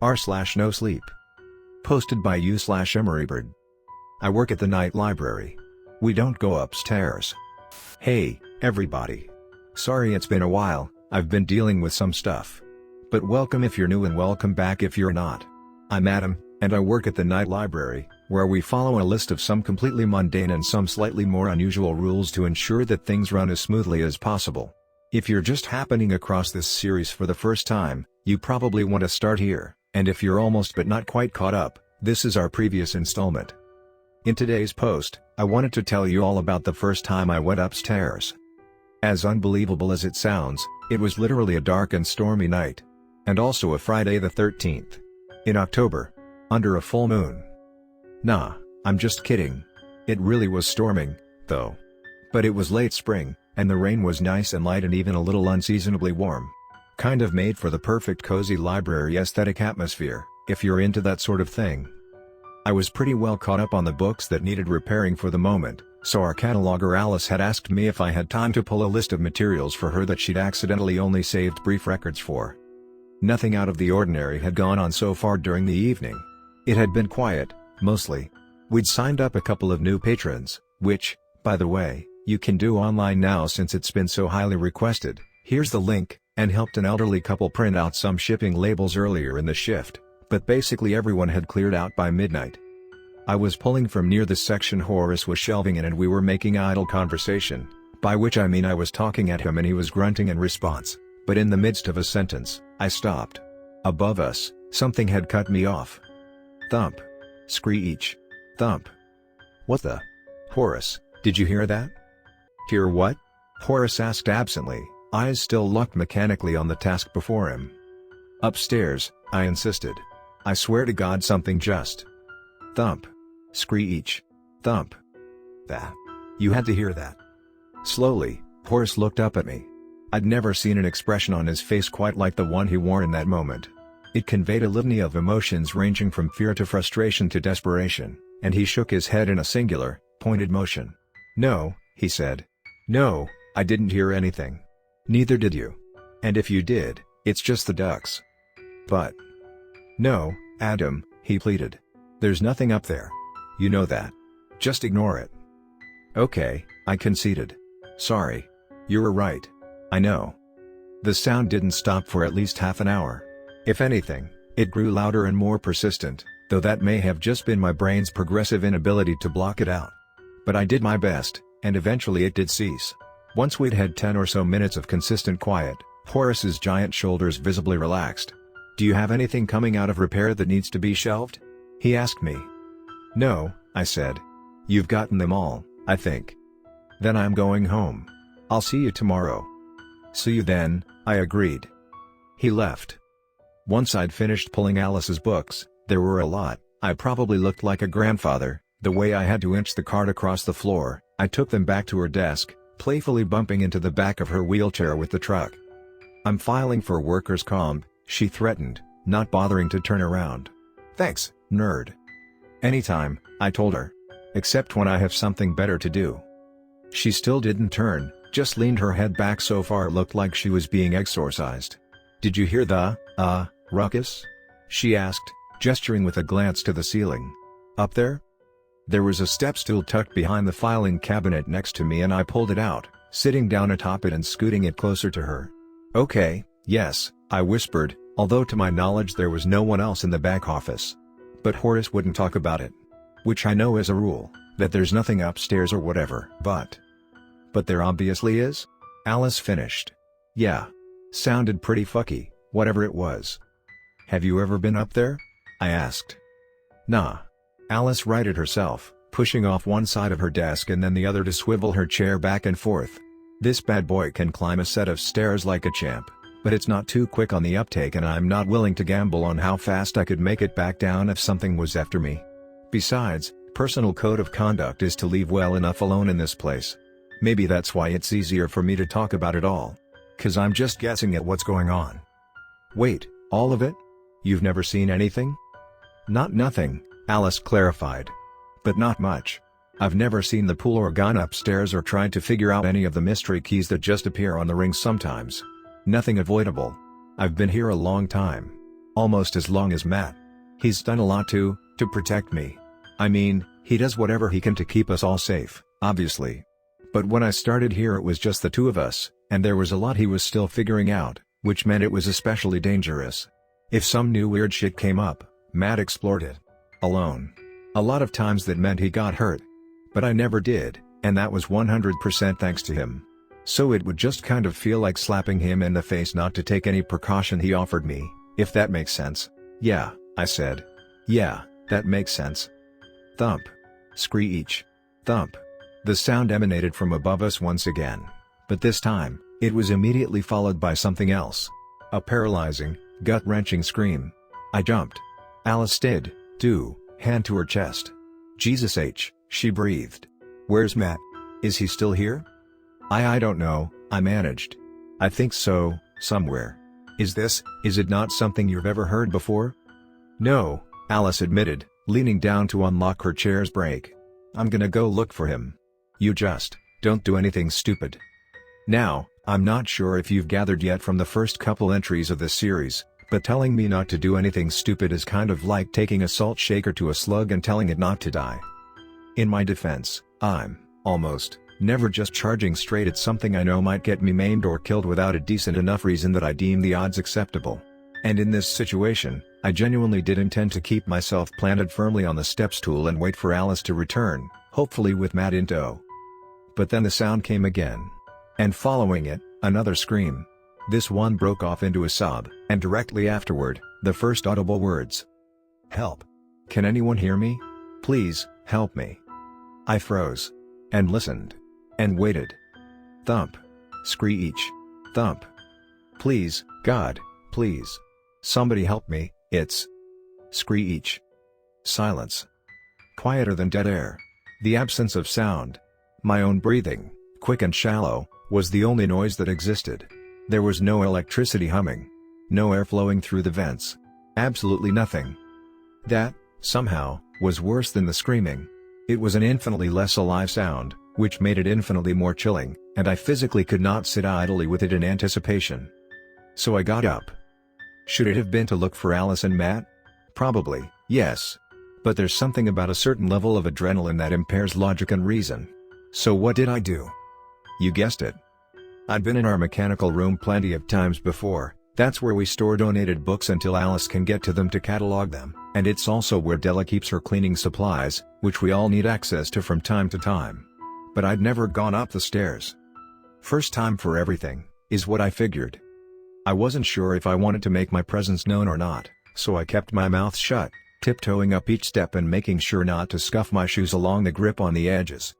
r/NoSleep. Posted by u/emorybored. I work at the night library. We don't go upstairs. Hey, everybody. Sorry it's been a while, I've been dealing with some stuff. But welcome if you're new and welcome back if you're not. I'm Adam, and I work at the night library, where we follow a list of some completely mundane and some slightly more unusual rules to ensure that things run as smoothly as possible. If you're just happening across this series for the first time, you probably want to start here, and if you're almost but not quite caught up, this is our previous installment. In today's post, I wanted to tell you all about the first time I went upstairs. As unbelievable as it sounds, it was literally a dark and stormy night. And also a Friday the 13th. In October. Under a full moon. Nah, I'm just kidding. It really was storming, though. But it was late spring, and the rain was nice and light and even a little unseasonably warm. Kind of made for the perfect cozy library aesthetic atmosphere, if you're into that sort of thing. I was pretty well caught up on the books that needed repairing for the moment, so our cataloger Alice had asked me if I had time to pull a list of materials for her that she'd accidentally only saved brief records for. Nothing out of the ordinary had gone on so far during the evening. It had been quiet, mostly. We'd signed up a couple of new patrons, which, by the way, you can do online now since it's been so highly requested. Here's the link, and helped an elderly couple print out some shipping labels earlier in the shift. But basically everyone had cleared out by midnight. I was pulling from near the section Horace was shelving in and we were making idle conversation, by which I mean I was talking at him and he was grunting in response, but in the midst of a sentence, I stopped. Above us, something had cut me off. Thump. Screech. Thump. What the? Horace, did you hear that? Hear what? Horace asked absently, eyes still locked mechanically on the task before him. Upstairs, I insisted. I swear to God something just. Thump. Screech. Thump. That. You had to hear that. Slowly, Horace looked up at me. I'd never seen an expression on his face quite like the one he wore in that moment. It conveyed a litany of emotions ranging from fear to frustration to desperation, and he shook his head in a singular, pointed motion. No, he said. No, I didn't hear anything. Neither did you. And if you did, it's just the ducks. But. No, Adam, he pleaded. There's nothing up there. You know that. Just ignore it. Okay, I conceded. Sorry. You were right. I know. The sound didn't stop for at least half an hour. If anything, it grew louder and more persistent, though that may have just been my brain's progressive inability to block it out. But I did my best, and eventually it did cease. Once we'd had 10 or so minutes of consistent quiet, Horace's giant shoulders visibly relaxed. Do you have anything coming out of repair that needs to be shelved? He asked me. No, I said. You've gotten them all, I think. Then I'm going home. I'll see you tomorrow. See you then, I agreed. He left. Once I'd finished pulling Alice's books, there were a lot. I probably looked like a grandfather, the way I had to inch the cart across the floor. I took them back to her desk, playfully bumping into the back of her wheelchair with the truck. I'm filing for workers' comp, she threatened, not bothering to turn around. Thanks, nerd. Anytime, I told her. Except when I have something better to do. She still didn't turn, just leaned her head back so far it looked like she was being exorcised. Did you hear the, ruckus? She asked, gesturing with a glance to the ceiling. Up there? There was a step stool tucked behind the filing cabinet next to me and I pulled it out, sitting down atop it and scooting it closer to her. Okay, yes, I whispered, although to my knowledge there was no one else in the back office. But Horace wouldn't talk about it. Which I know as a rule, that there's nothing upstairs or whatever. But there obviously is? Alice finished. Yeah. Sounded pretty fucky, whatever it was. Have you ever been up there? I asked. Nah. Alice righted herself, pushing off one side of her desk and then the other to swivel her chair back and forth. This bad boy can climb a set of stairs like a champ, but it's not too quick on the uptake and I'm not willing to gamble on how fast I could make it back down if something was after me. Besides, personal code of conduct is to leave well enough alone in this place. Maybe that's why it's easier for me to talk about it all. 'Cause I'm just guessing at what's going on. Wait, all of it? You've never seen anything? Nothing, Alice clarified. But not much. I've never seen the pool or gone upstairs or tried to figure out any of the mystery keys that just appear on the rings sometimes. Nothing avoidable, I've been here a long time. Almost as long as Matt. He's done a lot to protect me. I mean, he does whatever he can to keep us all safe, obviously. But when I started here it was just the two of us, and there was a lot he was still figuring out, which meant it was especially dangerous. If some new weird shit came up, Matt explored it. Alone. A lot of times that meant he got hurt. But I never did, and that was 100% thanks to him. So it would just kind of feel like slapping him in the face not to take any precaution he offered me, if that makes sense. Yeah, I said. Yeah, that makes sense. Thump. Screech. Thump. The sound emanated from above us once again. But this time, it was immediately followed by something else. A paralyzing, gut-wrenching scream. I jumped. Alice did, too, hand to her chest. Jesus H, she breathed. Where's Matt? Is he still here? I don't know, I managed. I think so, somewhere. Is it not something you've ever heard before? No, Alice admitted, leaning down to unlock her chair's brake. I'm gonna go look for him. You just, don't do anything stupid. Now, I'm not sure if you've gathered yet from the first couple entries of this series, but telling me not to do anything stupid is kind of like taking a salt shaker to a slug and telling it not to die. In my defense, I'm, almost, never just charging straight at something I know might get me maimed or killed without a decent enough reason that I deem the odds acceptable. And in this situation, I genuinely did intend to keep myself planted firmly on the step stool and wait for Alice to return, hopefully with Matt in tow. But then the sound came again. And following it, another scream. This one broke off into a sob, and directly afterward, the first audible words. Help. Can anyone hear me? Please, help me. I froze. And listened. And waited. Thump. Screech. Thump. Please, God, please. Somebody help me, it's. Screech. Silence. Quieter than dead air. The absence of sound. My own breathing, quick and shallow, was the only noise that existed. There was no electricity humming. No air flowing through the vents. Absolutely nothing. That, somehow, was worse than the screaming. It was an infinitely less alive sound, which made it infinitely more chilling, and I physically could not sit idly with it in anticipation. So I got up. Should it have been to look for Alice and Matt? Probably, yes. But there's something about a certain level of adrenaline that impairs logic and reason. So what did I do? You guessed it. I'd been in our mechanical room plenty of times before. That's where we store donated books until Alice can get to them to catalog them, and it's also where Della keeps her cleaning supplies, which we all need access to from time to time. But I'd never gone up the stairs. First time for everything, is what I figured. I wasn't sure if I wanted to make my presence known or not, so I kept my mouth shut, tiptoeing up each step and making sure not to scuff my shoes along the grip on the edges.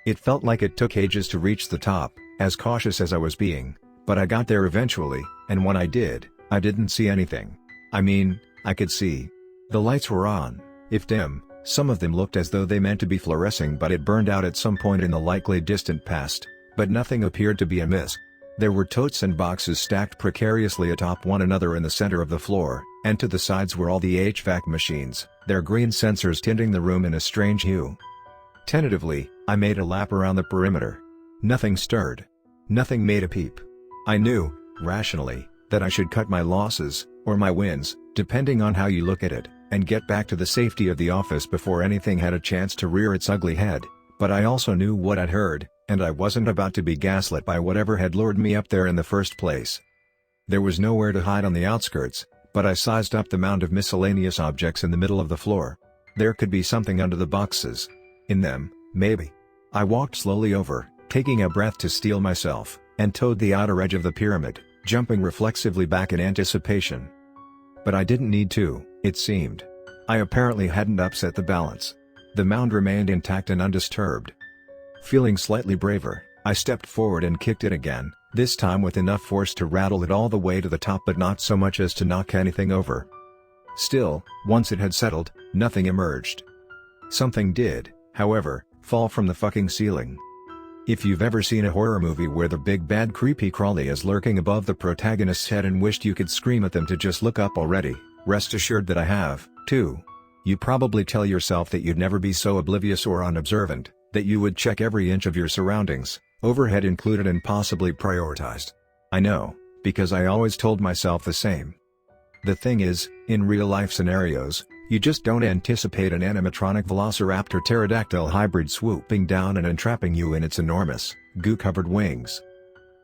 It felt like it took ages to reach the top, as cautious as I was being, but I got there eventually, and when I did, I didn't see anything. I mean, I could see. The lights were on, if dim, some of them looked as though they meant to be fluorescing but it burned out at some point in the likely distant past, but nothing appeared to be amiss. There were totes and boxes stacked precariously atop one another in the center of the floor, and to the sides were all the HVAC machines, their green sensors tinting the room in a strange hue. Tentatively, I made a lap around the perimeter. Nothing stirred. Nothing made a peep. I knew, rationally, that I should cut my losses, or my wins, depending on how you look at it, and get back to the safety of the office before anything had a chance to rear its ugly head, but I also knew what I'd heard, and I wasn't about to be gaslit by whatever had lured me up there in the first place. There was nowhere to hide on the outskirts, but I sized up the mound of miscellaneous objects in the middle of the floor. There could be something under the boxes. In them, maybe. I walked slowly over, taking a breath to steel myself, and towed the outer edge of the pyramid, jumping reflexively back in anticipation. But I didn't need to, it seemed. I apparently hadn't upset the balance. The mound remained intact and undisturbed. Feeling slightly braver, I stepped forward and kicked it again, this time with enough force to rattle it all the way to the top but not so much as to knock anything over. Still, once it had settled, nothing emerged. Something did, however, fall from the fucking ceiling. If you've ever seen a horror movie where the big bad creepy crawly is lurking above the protagonist's head and wished you could scream at them to just look up already, rest assured that I have, too. You probably tell yourself that you'd never be so oblivious or unobservant, that you would check every inch of your surroundings, overhead included and possibly prioritized. I know, because I always told myself the same. The thing is, in real-life scenarios, you just don't anticipate an animatronic velociraptor pterodactyl hybrid swooping down and entrapping you in its enormous, goo-covered wings.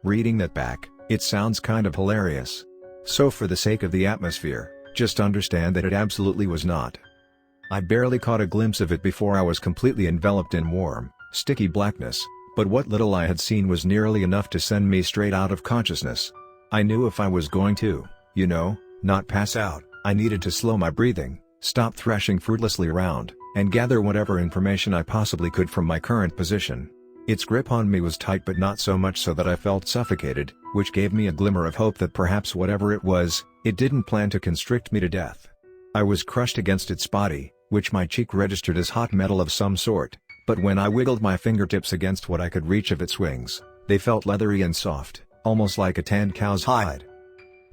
Reading that back, it sounds kind of hilarious. So for the sake of the atmosphere, just understand that it absolutely was not. I barely caught a glimpse of it before I was completely enveloped in warm, sticky blackness, but what little I had seen was nearly enough to send me straight out of consciousness. I knew if I was going to, not pass out, I needed to slow my breathing, stop thrashing fruitlessly around, and gather whatever information I possibly could from my current position. Its grip on me was tight but not so much so that I felt suffocated, which gave me a glimmer of hope that perhaps whatever it was, it didn't plan to constrict me to death. I was crushed against its body, which my cheek registered as hot metal of some sort, but when I wiggled my fingertips against what I could reach of its wings, they felt leathery and soft, almost like a tanned cow's hide.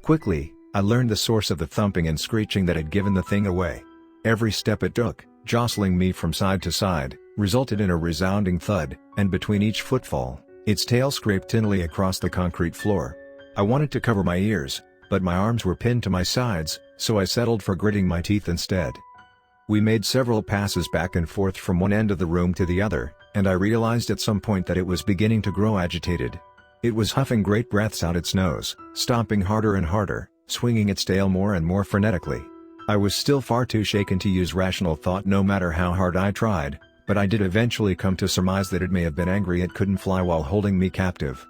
Quickly, I learned the source of the thumping and screeching that had given the thing away. Every step it took, jostling me from side to side, resulted in a resounding thud, and between each footfall, its tail scraped tinily across the concrete floor. I wanted to cover my ears, but my arms were pinned to my sides, so I settled for gritting my teeth instead. We made several passes back and forth from one end of the room to the other, and I realized at some point that it was beginning to grow agitated. It was huffing great breaths out its nose, stomping harder and harder, swinging its tail more and more frenetically. I was still far too shaken to use rational thought no matter how hard I tried, but I did eventually come to surmise that it may have been angry it couldn't fly while holding me captive.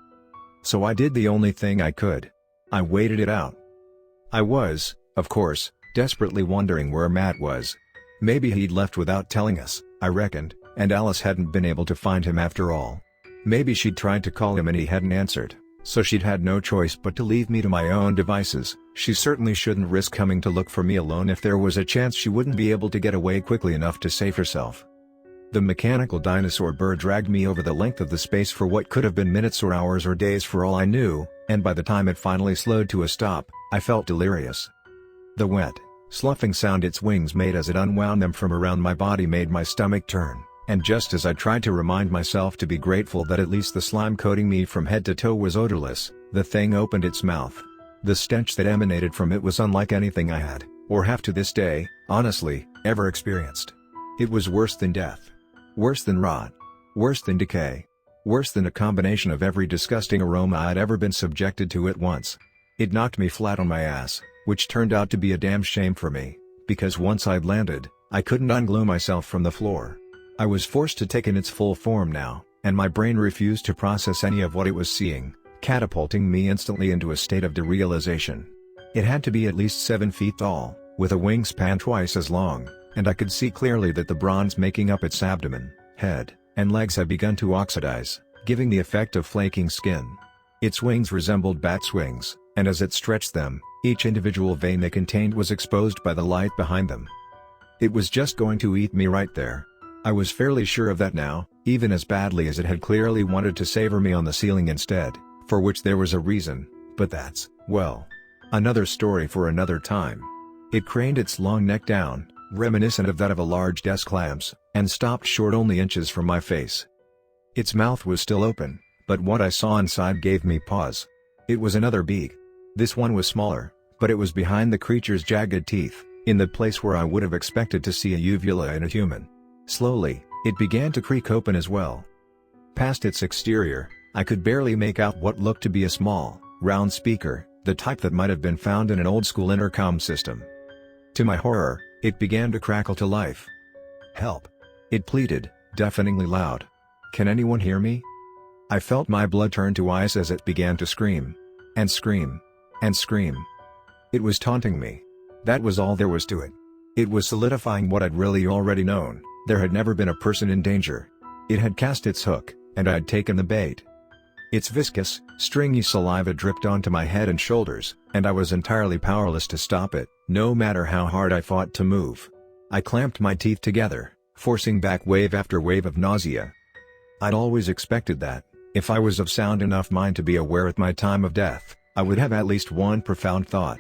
So I did the only thing I could. I waited it out. I was, of course, desperately wondering where Matt was. Maybe he'd left without telling us, I reckoned, and Alice hadn't been able to find him after all. Maybe she'd tried to call him and he hadn't answered, so she'd had no choice but to leave me to my own devices. She certainly shouldn't risk coming to look for me alone if there was a chance she wouldn't be able to get away quickly enough to save herself. The mechanical dinosaur bird dragged me over the length of the space for what could have been minutes or hours or days for all I knew, and by the time it finally slowed to a stop, I felt delirious. The wet, sloughing sound its wings made as it unwound them from around my body made my stomach turn, and just as I tried to remind myself to be grateful that at least the slime coating me from head to toe was odorless, the thing opened its mouth. The stench that emanated from it was unlike anything I had, or have to this day, honestly, ever experienced. It was worse than death. Worse than rot. Worse than decay. Worse than a combination of every disgusting aroma I'd ever been subjected to at once. It knocked me flat on my ass, which turned out to be a damn shame for me, because once I'd landed, I couldn't unglue myself from the floor. I was forced to take in its full form now, and my brain refused to process any of what it was seeing, catapulting me instantly into a state of derealization. It had to be at least 7 feet tall, with a wingspan twice as long, and I could see clearly that the bronze making up its abdomen, head, and legs had begun to oxidize, giving the effect of flaking skin. Its wings resembled bats' wings, and as it stretched them, each individual vein they contained was exposed by the light behind them. It was just going to eat me right there. I was fairly sure of that now, even as badly as it had clearly wanted to savor me on the ceiling instead, for which there was a reason, but that's, well, another story for another time. It craned its long neck down, reminiscent of that of a large desk lamps, and stopped short only inches from my face. Its mouth was still open, but what I saw inside gave me pause. It was another beak. This one was smaller, but it was behind the creature's jagged teeth, in the place where I would have expected to see a uvula in a human. Slowly, it began to creak open as well. Past its exterior, I could barely make out what looked to be a small, round speaker, the type that might have been found in an old-school intercom system. To my horror, it began to crackle to life. "Help!" it pleaded, deafeningly loud. "Can anyone hear me?" I felt my blood turn to ice as it began to scream. And scream. And scream. It was taunting me. That was all there was to it. It was solidifying what I'd really already known: there had never been a person in danger. It had cast its hook, and I had taken the bait. Its viscous, stringy saliva dripped onto my head and shoulders, and I was entirely powerless to stop it, no matter how hard I fought to move. I clamped my teeth together, forcing back wave after wave of nausea. I'd always expected that, if I was of sound enough mind to be aware at my time of death, I would have at least one profound thought.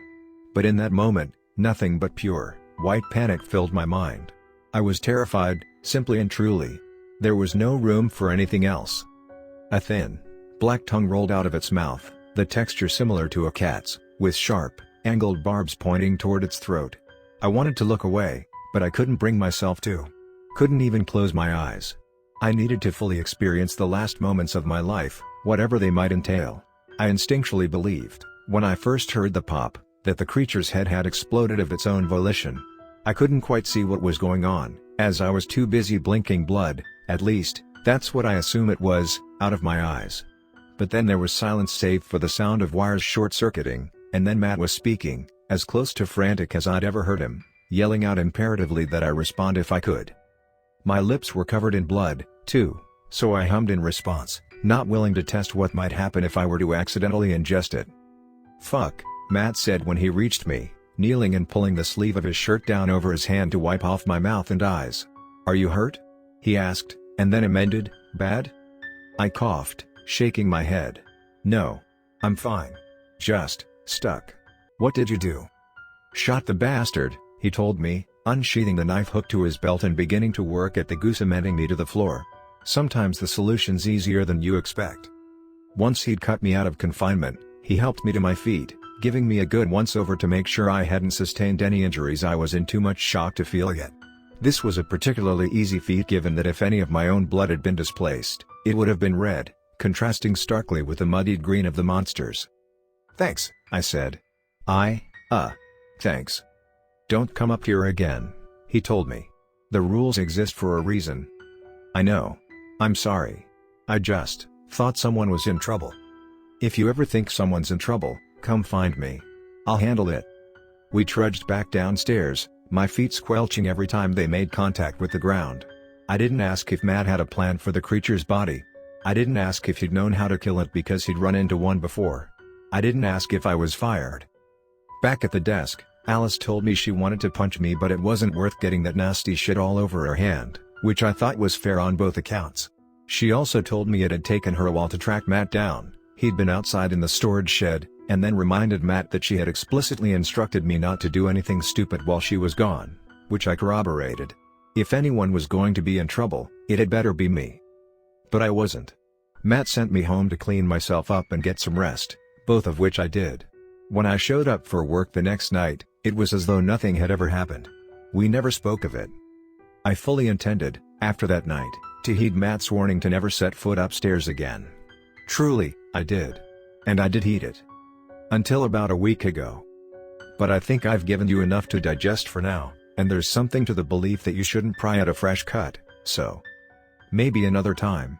But in that moment, nothing but pure, white panic filled my mind. I was terrified, simply and truly. There was no room for anything else. A thin, black tongue rolled out of its mouth, the texture similar to a cat's, with sharp, angled barbs pointing toward its throat. I wanted to look away, but I couldn't bring myself to. Couldn't even close my eyes. I needed to fully experience the last moments of my life, whatever they might entail. I instinctually believed, when I first heard the pop, that the creature's head had exploded of its own volition. I couldn't quite see what was going on, as I was too busy blinking blood, at least, that's what I assume it was, out of my eyes. But then there was silence save for the sound of wires short-circuiting, and then Matt was speaking, as close to frantic as I'd ever heard him, yelling out imperatively that I respond if I could. My lips were covered in blood, too, so I hummed in response, not willing to test what might happen if I were to accidentally ingest it. "Fuck," Matt said when he reached me, kneeling and pulling the sleeve of his shirt down over his hand to wipe off my mouth and eyes. "Are you hurt?" he asked, and then amended, "Bad?" I coughed, shaking my head. "No. I'm fine. Just stuck." "What did you do?" "Shot the bastard," he told me, unsheathing the knife hooked to his belt and beginning to work at the goose cementing me to the floor. Sometimes the solution's easier than you expect. Once he'd cut me out of confinement, he helped me to my feet, giving me a good once-over to make sure I hadn't sustained any injuries I was in too much shock to feel yet. This was a particularly easy feat given that if any of my own blood had been displaced, it would have been red, contrasting starkly with the muddied green of the monsters. "Thanks," I said. Thanks. "Don't come up here again," he told me. "The rules exist for a reason." "I know. I'm sorry. I just thought someone was in trouble." "If you ever think someone's in trouble, come find me. I'll handle it." We trudged back downstairs, my feet squelching every time they made contact with the ground. I didn't ask if Matt had a plan for the creature's body. I didn't ask if he'd known how to kill it because he'd run into one before. I didn't ask if I was fired. Back at the desk, Alice told me she wanted to punch me but it wasn't worth getting that nasty shit all over her hand, which I thought was fair on both accounts. She also told me it had taken her a while to track Matt down. He'd been outside in the storage shed, and then reminded Matt that she had explicitly instructed me not to do anything stupid while she was gone, which I corroborated. If anyone was going to be in trouble, it had better be me. But I wasn't. Matt sent me home to clean myself up and get some rest, both of which I did. When I showed up for work the next night, it was as though nothing had ever happened. We never spoke of it. I fully intended, after that night, to heed Matt's warning to never set foot upstairs again. Truly, I did. And I did heed it. Until about a week ago. But I think I've given you enough to digest for now, and there's something to the belief that you shouldn't pry at a fresh cut, so maybe another time.